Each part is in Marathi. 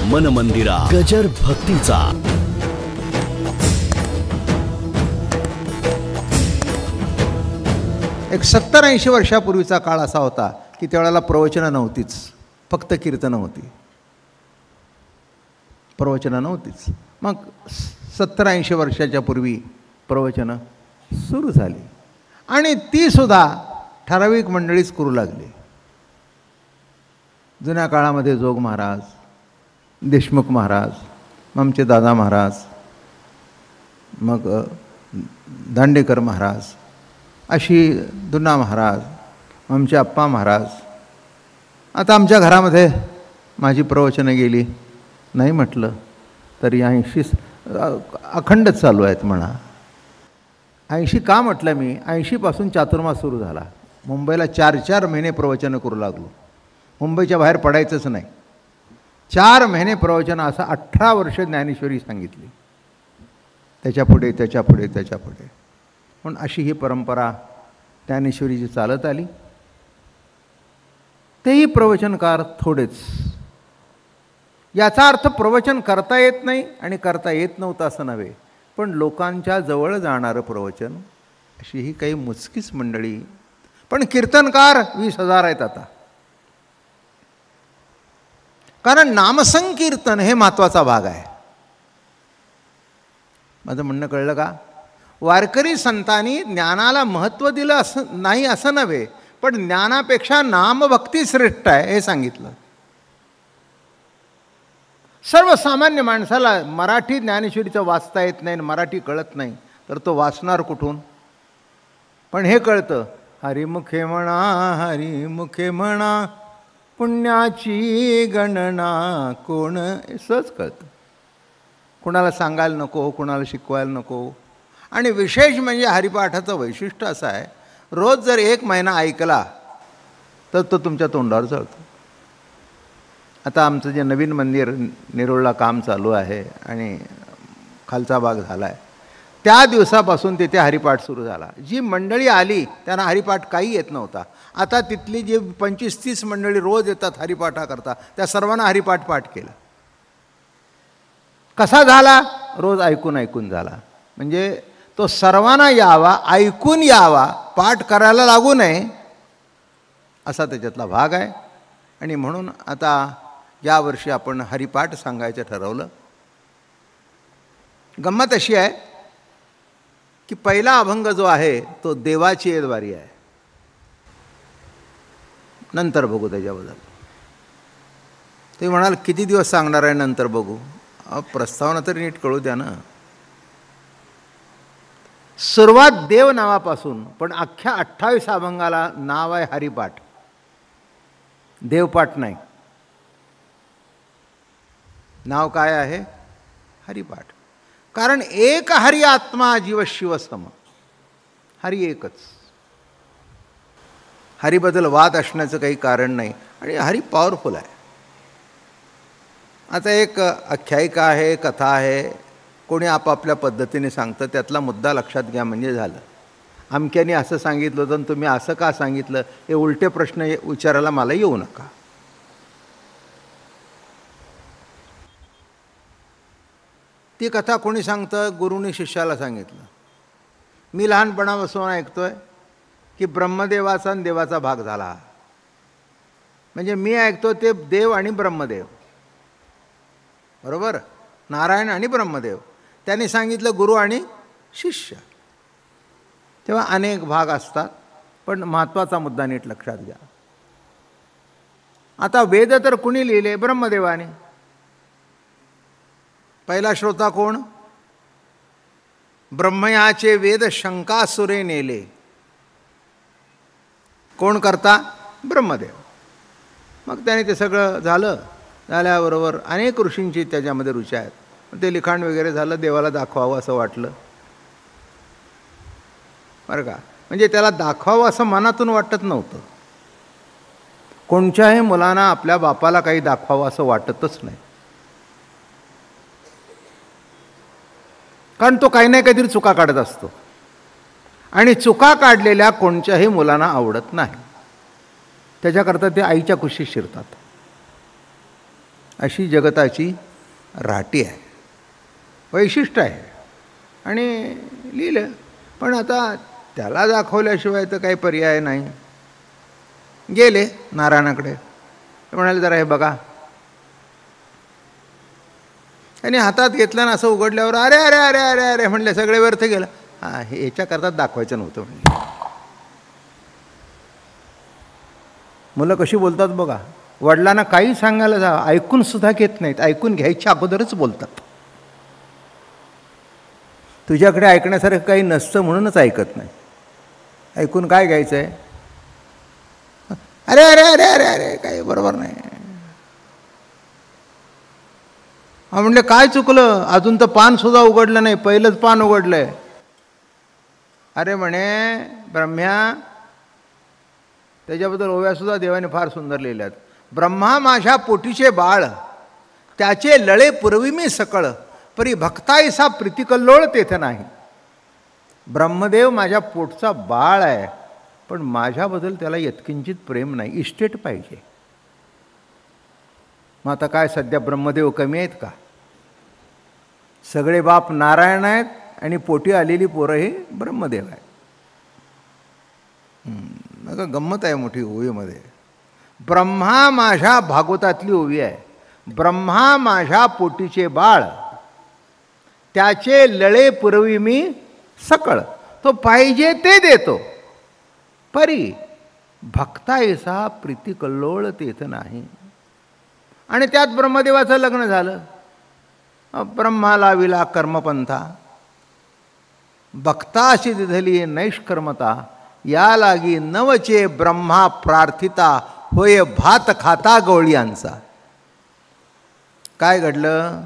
मन मंदिरा गजर भक्तीचा. एक 70-80 वर्षापूर्वीचा काळ असा होता की त्यावेळेला प्रवचनं नव्हतीच, फक्त कीर्तनं होती, प्रवचनं नव्हतीच. मग 70-80 वर्षाच्या पूर्वी प्रवचनं सुरू झाली आणि तीसुद्धा ठराविक मंडळीच करू लागली. जुन्या काळामध्ये जोग महाराज, देशमुख महाराज, आमचे दादा महाराज, मग दांडेकर महाराज, अशी दुना महाराज, आमचे अप्पा महाराज. आता आमच्या घरामध्ये माझी प्रवचनं गेली नाही म्हटलं तरी 80 अखंडच चालू आहेत म्हणा. 80 का म्हटलं मी, 80पासून चातुर्मास सुरू झाला. मुंबईला 4-4 महिने प्रवचनं करू लागलो. मुंबईच्या बाहेर पडायचंच नाही. 4 महिने प्रवचन, असं 18 वर्ष ज्ञानेश्वरी सांगितली. त्याच्यापुढे त्याच्यापुढे त्याच्यापुढे पण अशी ही परंपरा ज्ञानेश्वरीची चालत आली. तेही प्रवचनकार थोडेच. याचा अर्थ प्रवचन करता येत नाही आणि करता येत नव्हतं असं नव्हे, पण लोकांच्या जवळ जाणारं प्रवचन अशी ही काही मोजकीच मंडळी. पण कीर्तनकार 20,000 आहेत आता. कारण नामसंकीर्तन हे महत्त्वाचा भाग आहे. माझं म्हणणं कळलं का? वारकरी संतांनी ज्ञानाला महत्त्व दिलं असं नाही असं नव्हे, पण ज्ञानापेक्षा नामभक्ती श्रेष्ठ आहे हे सांगितलं. सर्वसामान्य माणसाला मराठी ज्ञानेश्वरीचं वाचता येत नाही, मराठी कळत नाही, तर तो वाचणार कुठून? पण हे कळतं, हरिमुखे म्हणा हरिमुखे म्हणा पुण्याची गणना कोण, सहज कळतं. कुणाला सांगायला नको, कुणाला शिकवायला नको. आणि विशेष म्हणजे हरिपाठाचं वैशिष्ट्य असं आहे, रोज जर 1 महिना ऐकला तर तो तुमच्या तोंडावर चढतो. आता आमचं जे नवीन मंदिर नेरुळला काम चालू आहे आणि खालचा भाग झाला आहे, त्या दिवसापासून तिथे हरिपाठ सुरू झाला. जी मंडळी आली त्यांना हरिपाठ काही येत नव्हता. आता तिथली जी 25-30 मंडळी रोज येतात हरिपाठाकरता, त्या सर्वांना हरिपाठ पाठ केला. कसा झाला? रोज ऐकून ऐकून झाला. म्हणजे तो सर्वांना यावा, ऐकून यावा, पाठ करायला लागू नये असा त्याच्यातला भाग आहे. आणि म्हणून आता यावर्षी आपण हरिपाठ सांगायचं ठरवलं. गंमत अशी आहे की पहिला अभंग जो आहे तो देवाची येदवारी आहे. नंतर बघू त्याच्याबद्दल. ते म्हणाल किती दिवस सांगणार आहे नंतर बघू. प्रस्तावना तरी नीट कळू द्या ना. सुरुवात देव नावापासून, पण अख्ख्या 28 अभंगाला नाव आहे हरिपाठ, देवपाठ नाही. नाव काय आहे? हरिपाठ. कारण एक हरी आत्मा जीव शिव सम. हरी एकच. हरीबद्दल वाद असण्याचं काही कारण नाही आणि हरी पॉवरफुल आहे. आता एक आख्यायिका आहे, कथा आहे, कोणी आपापल्या पद्धतीने सांगतं, त्यातला मुद्दा लक्षात घ्या म्हणजे झालं. अमक्याने असं सांगितलं होतं आणि तुम्ही असं का सांगितलं हे उलटे प्रश्न विचारायला मला येऊ नका. ती कथा कोणी सांगतं? गुरुनी शिष्याला सांगितलं. मी लहानपणापासून ऐकतोय की ब्रह्मदेवाचा आणि देवाचा भाग झाला. म्हणजे मी ऐकतो ते देव आणि ब्रह्मदेव, बरोबर, नारायण आणि ब्रह्मदेव. त्यांनी सांगितलं गुरु आणि शिष्य. तेव्हा अनेक भाग असतात, पण महत्त्वाचा मुद्दा नीट लक्षात घ्या. आता वेद तर कुणी लिहिले? ब्रह्मदेवाने. पहिला श्रोता कोण? ब्रह्मयाचे वेद शंकासुरे नेले. कोण करता? ब्रह्मदेव. मग त्याने ते सगळं झालं. झाल्याबरोबर अनेक ऋषींची त्याच्यामध्ये रुची आहेत. ते लिखाण वगैरे झालं, देवाला दाखवावं असं वाटलं, बरं का. म्हणजे त्याला दाखवावं असं मनातून वाटत नव्हतं. कोणत्याही मुलांना आपल्या बापाला काही दाखवावं असं वाटतच नाही, कारण तो काही ना काहीतरी चुका काढत असतो आणि चुका काढलेल्या कोणत्याही मुलांना आवडत नाही. त्याच्याकरता ते आईच्या कुशीत शिरतात. अशी जगताची राटी आहे, वैशिष्ट्य आहे. आणि लिहिलं, पण आता त्याला दाखवल्याशिवाय तर काही पर्याय नाही. गेले नारायणाकडे, म्हणाले जरा हे बघा. आणि हातात घेतलं ना असं उघडल्यावर अरे अरे अरे अरे अरे म्हणले, सगळे व्यर्थ गेलं. हां, हे याच्याकरता दाखवायचं नव्हतं म्हणले. मुलं कशी बोलतात बघा, वडिलांना काही सांगायला जा, ऐकून सुद्धा घेत नाहीत, ऐकून घ्यायच्या अगोदरच बोलतात. तुझ्याकडे ऐकण्यासारखं काही नसतं म्हणूनच ऐकत नाही. ऐकून काय घ्यायचं आहे? अरे अरे अरे अरे अरे काही बरोबर नाही. हा म्हणले काय चुकलं, अजून तर पान सुद्धा उघडलं नाही, पहिलंच पान उघडलंय. अरे म्हणे ब्रह्म्या, त्याच्याबद्दल ओव्यासुद्धा देवाने फार सुंदर लिहिल्यात. ब्रह्मा माझ्या पोटीचे बाळ, त्याचे लळे पुरवी मी सकळ, परी भक्ताईसा प्रीतिकल्लोळ तेथे नाही. ब्रह्मदेव माझ्या पोटचा बाळ आहे, पण माझ्याबद्दल त्याला यत्किंचित प्रेम नाही, इस्टेट पाहिजे. मग आता काय, सध्या ब्रह्मदेव कमी आहेत का? सगळे बाप नारायण आहेत आणि पोटी आलेली पोरं हे ब्रह्मदेव आहेत. गंमत आहे मोठी ओवीमध्ये. ब्रह्मा माझ्या भागवतातली ओवी आहे. ब्रह्मा माझ्या पोटीचे बाळ, त्याचे लळे पुरवी मी सकळ, तो पाहिजे ते देतो, परी भक्ताईसा प्रीतिकल्लोळ तेथ नाही. आणि त्यात ब्रह्मदेवाचं लग्न झालं. ब्रह्मा लाविला कर्मपंथा, भक्ताशी दिधली नैष्कर्मता, या लागी नवचे ब्रह्मा प्रार्थिता, होय भात खाता गवळीयांचा. काय घडलं?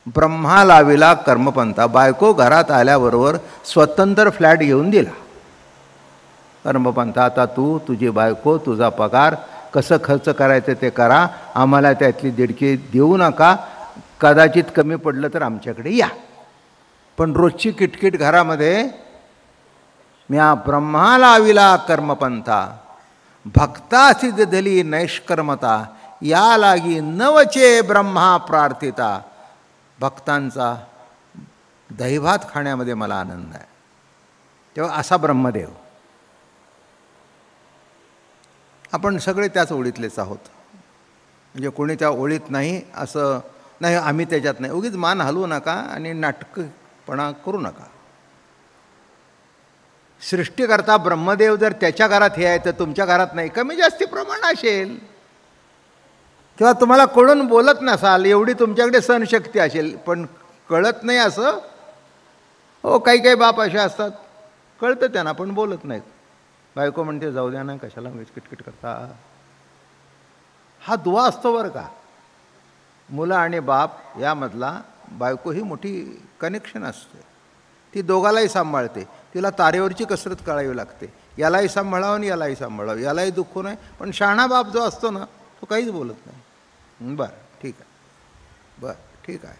ब्रह्मा लाविला कर्मपंथा, बायको घरात आल्याबरोबर स्वतंत्र फ्लॅट घेऊन दिला. कर्मपंथा, आता तू, तुझी बायको, तुझा पगार, कसं खर्च करायचं ते करा, आम्हाला त्यातली दिडकी देऊ नका, कदाचित कमी पडलं तर आमच्याकडे या, पण रोजची किटकिट घरामध्ये. म्या ब्रह्मा लाविला कर्मपंथा, भक्तासी दिधली नैष्कर्मता, या लागी नवचे ब्रह्मा प्रार्थिता. भक्तांचा दहीभात खाण्यामध्ये मला आनंद आहे. तेव्हा असा ब्रह्मदेव. आपण सगळे त्याच ओळीतलेच आहोत. म्हणजे कोणी त्या ओळीत नाही असं नाही, आम्ही त्याच्यात नाही. उगीच मान हलवू नका आणि नाटकपणा करू नका. सृष्टीकर्ता ब्रह्मदेव जर त्याच्या घरात हे आहे तर तुमच्या घरात नाही, कमी जास्ती प्रमाण असेल, किंवा तुम्हाला कळून बोलत नसाल, एवढी तुमच्याकडे सहनशक्ती असेल, पण कळत नाही असं. हो, काही काही बाप असे असतात, कळतं त्यांना पण बोलत नाहीत. बायको म्हणते जाऊ द्या ना, कशाला किटकिट करता. हा दुवा असतो बरं का. मुलं आणि बाप यामधला बायको ही मोठी कनेक्शन असते. ती दोघालाही सांभाळते. तिला तारेवरची कसरत करावी लागते. यालाही सांभाळावं आणि यालाही सांभाळावं, यालाही दुःख नाही. पण शहाणा बाप जो असतो ना, तो काहीच बोलत नाही. बरं ठीक आहे, बरं ठीक आहे,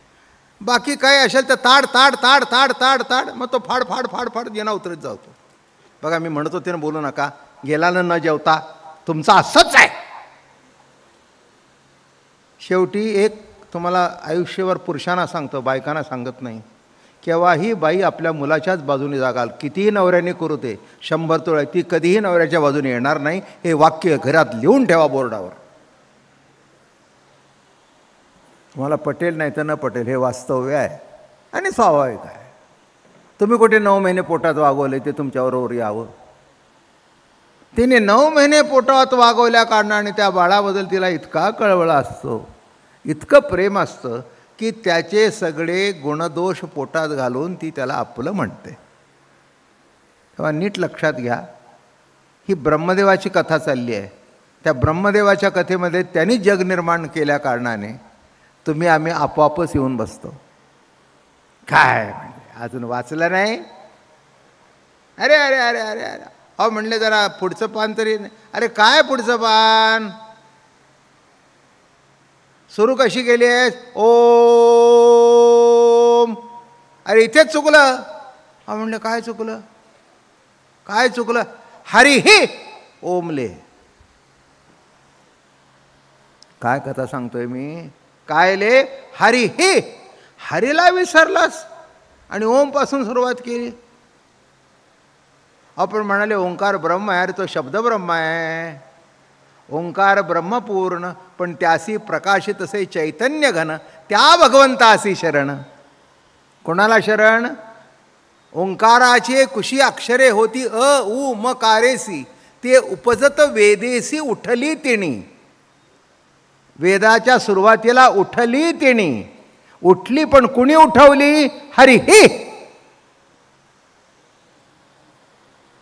बाकी काय असेल तर ताड ताड ताड ताड ताड ताड, मग तो फाड फाड फाड फाड जेना उतरत जातो. बघा, मी म्हणत होते ना, बोलू नका, गेल्यानं न जेवता, तुमचं असंच आहे. शेवटी एक तुम्हाला आयुष्यभर पुरुषांना सांगतो, बायकांना सांगत नाही. केव्हाही बाई आपल्या मुलाच्याच बाजूने जागाल, कितीही नवऱ्याने करू ते, 100 तोळे, ती कधीही नवऱ्याच्या बाजूने येणार नाही. हे वाक्य घरात लिहून ठेवा बोर्डावर. तुम्हाला पटेल नाही तर न पटेल, हे वास्तव्य आहे आणि स्वाभाविक आहे. तुम्ही कुठे 9 महिने पोटात वागवले ते तुमच्याबरोबर यावं. तिने 9 महिने पोटात वागवल्या कारणाने त्या बाळाबद्दल तिला इतका कळवळा असतो, इतकं प्रेम असतं, की त्याचे सगळे गुणदोष पोटात घालून ती त्याला आपलं म्हणते. तेव्हा नीट लक्षात घ्या, ही ब्रह्मदेवाची कथा चालली आहे. त्या ब्रह्मदेवाच्या कथेमध्ये त्यांनी जग निर्माण केल्या कारणाने तुम्ही आम्ही आपोआपच येऊन बसतो. काय म्हणजे अजून वाचलं नाही? अरे अरे अरे अरे अरे, अहो म्हणले जरा पुढचं पान तरी. अरे काय पुढचं पान? सुरू कशी केली आहेस? ओम. अरे इथेच चुकलं. अहो म्हणलं काय चुकलं? काय चुकलं? हरी ही ओमले. काय कथा सांगतोय मी? कायले हरी हे, हरीला विसरलास आणि ओमपासून सुरुवात केली. आपण म्हणाले ओंकार ब्रह्म आहे, तो शब्द ब्रह्म आहे. ओंकार ब्रह्मपूर्ण, पण त्यासी प्रकाशित असे चैतन्य घन, त्या भगवंतासी शरण. कोणाला शरण? ओंकाराचे कुशी अक्षरे होती अ उ म कारेसी, ते उपजत वेदेसी उठली तिणी. वेदाच्या सुरुवातीला उठली तिणी. उठली पण कुणी उठवली? हरी ही.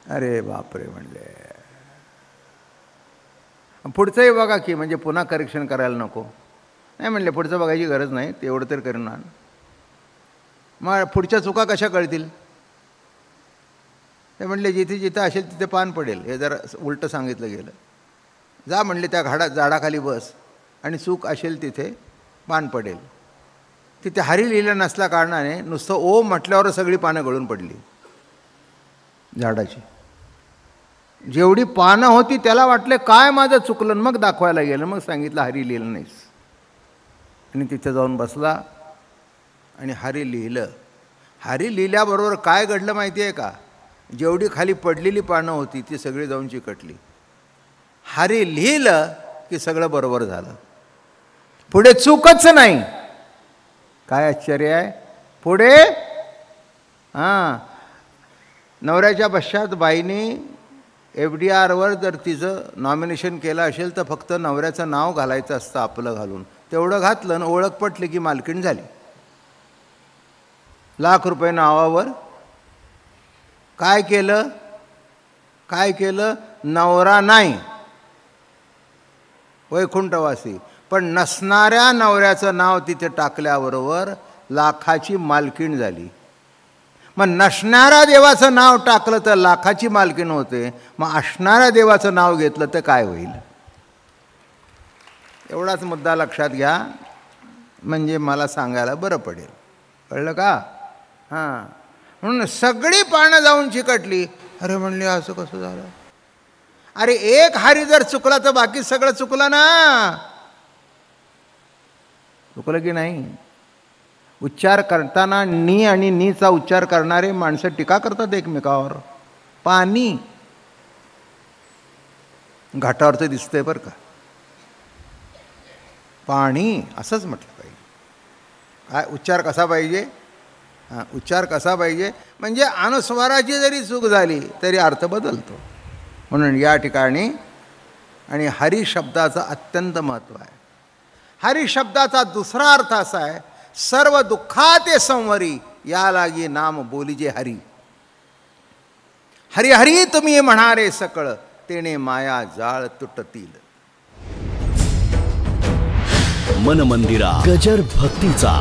अरे बापरे म्हणले. पुढचंही बघा की, म्हणजे पुन्हा करेक्शन करायला नको. नाही म्हणले पुढचं बघायची गरज नाही, तेवढं तरी करणार. मग पुढच्या चुका कशा कळतील? ते म्हणले जिथे जिथं असेल तिथे पान पडेल. हे जरा उलटं सांगितलं गेलं. जा म्हणले त्या झाडाखाली बस आणि चूक असेल तिथे पान पडेल. तिथे हरी लिहिलं नसल्या कारणाने नुसतं ओम म्हटल्यावर सगळी पानं गळून पडली झाडाची. जेवढी पानं होती त्याला वाटले काय माझं चुकलं, मग दाखवायला गेलं. मग सांगितलं हरी लिहिलं नाहीस. आणि तिथे जाऊन बसला आणि हरी लिहिलं. हरी लिहिल्याबरोबर काय घडलं माहिती आहे का? जेवढी खाली पडलेली पानं होती ती सगळी जाऊन चिकटली. हरी लिहिलं की सगळं बरोबर झालं. पुढे चूकच नाही. काय आश्चर्य आहे. पुढे नवऱ्याच्या पश्चात बाईने FDRवर जर तिचं नॉमिनेशन केलं असेल तर फक्त नवऱ्याचं नाव घालायचं असतं आपलं घालून. तेवढं घातलं आणि ओळख पटली की मालकीण झाली. ₹1,00,000 नावावर. काय केलं? काय केलं? नवरा नाही, वैकुंठवासी, पण नसणाऱ्या नवऱ्याचं नाव तिथे टाकल्याबरोबर लाखाची मालकीण झाली. मग नसणाऱ्या देवाचं नाव टाकलं तर लाखाची मालकीण होते. मग असणाऱ्या देवाचं नाव घेतलं तर काय होईल? एवढाच मुद्दा लक्षात घ्या, म्हणजे मला सांगायला बरं पडेल. कळलं का? हां. म्हणून सगळी पानं जाऊन चिकटली. अरे म्हणले असं कसं झालं? अरे एक हरी जर चुकला तर बाकी सगळं चुकलं ना. चुकलं की नाही? उच्चार करताना नी आणि नीचा उच्चार करणारे माणसं टीका करतात एकमेकावर. पाणी घाटावरचं दिसतंय बरं का. पाणी असंच म्हटलं पाहिजे. काय उच्चार कसा पाहिजे? उच्चार कसा पाहिजे म्हणजे अनुस्वाराची जरी चूक झाली तरी अर्थ बदलतो. म्हणून या ठिकाणी आणि हरी शब्दाचं अत्यंत महत्त्व आहे. हरी शब्दाचा दुसरा अर्थ असा आहे, सर्व दुःखाते संवरी या लागी नाम बोलीजे हरी. हरी हरी तुम्ही म्हणारे सकळ, तेने माया जाळ तुटतील. मन मंदिरा गजर भक्तीचा.